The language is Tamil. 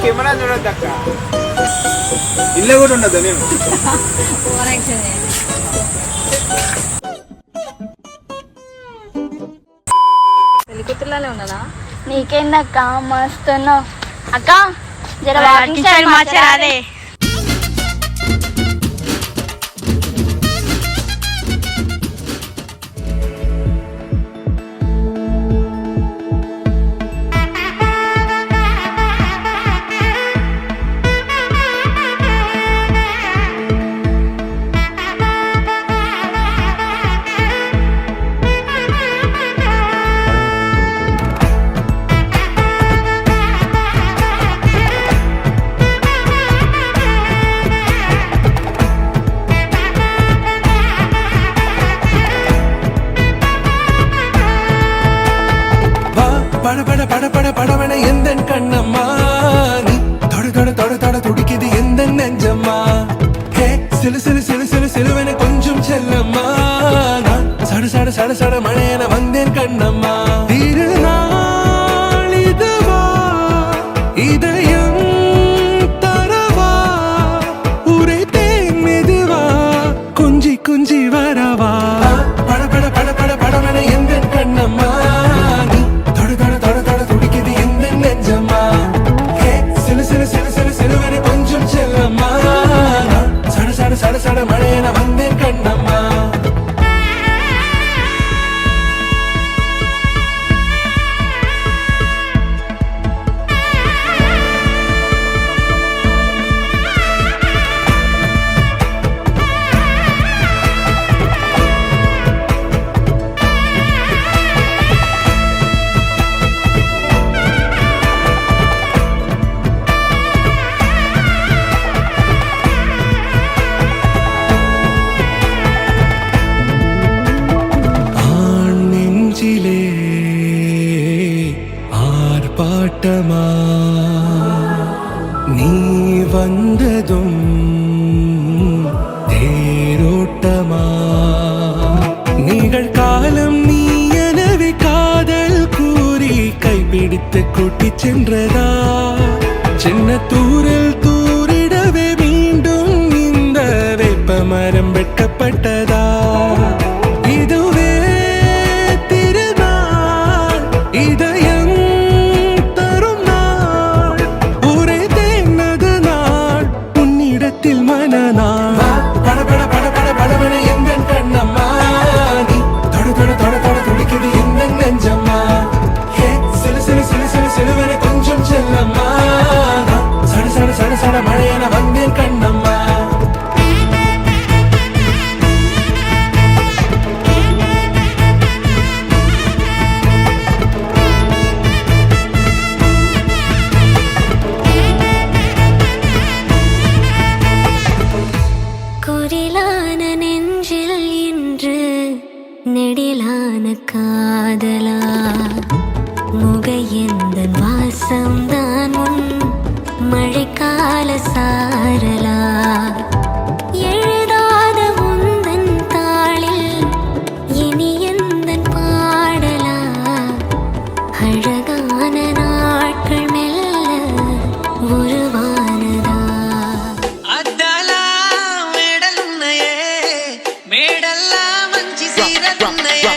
కెమెరా చూడద్దక్క ఇల్లు కూడా ఉండదు నేను పెళ్ళికూతురులానే ఉన్నదా? నీకేందక్క మస్తున్నావు అక్క జర మార్చరాదే. படபட எந்தன் கண்ணம்மா நீ தொட தொட தொட தொட துடிக்குது எந்த நெஞ்சம்மா ஹே சிலு சிலு சிலு சிலு சிலுவென கொஞ்சம் செல்லம்மா நான் சட சட சட சட மழையென வந்தேன் கண்ணம்மா திருநாள் இதுவா இதயம் தரவா உரைத்தேன் மெதுவா குஞ்சி குஞ்சி வரவா படபட படபட படவென எந்தன் கண்ணம்மா சட சட மழையென வந்தேன் கண்ணம்மா ஆர்ப்பாட்டமா நீ வந்ததும் தேரோட்டமா நிகழ்காலம் நீ எனவே காதல் கூறி கைப்பிடித்து கூட்டிச் சென்றதா சின்ன தூரல் தூரிடவே மீண்டும் இந்த வேப்ப மரம் வெட்கப்பட்டதா இதுவே திருநாள் இதயம் தரும் நாள் ஒரே தேனது நாள் உன்னிடத்தில் மனநாள் படபட படபட படபட எந்தன் கண்ணம்மா நீ தொட தொட தொட தொட துடிக்குது எந்த நெஞ்சம்மா ஹே சிலு சிலு சிலு சிலு சிலுவென கொஞ்சம் செல்லம்மா சட சட சட சட மழையென வந்தேன் கண்ணம்மா குரிலான நெஞ்சில் இன்று நெடிலான காதலா முகையெந்தன் வாசம்தான் உன் மழைக்கால சாரலா எழுதாத உந்தன் தாளில் இனி எந்தன் பாடலா அழகான நாட்கள் மெல்ல உருவானதா மேடெல்லாம் மஞ்சி சீரதுன்னையே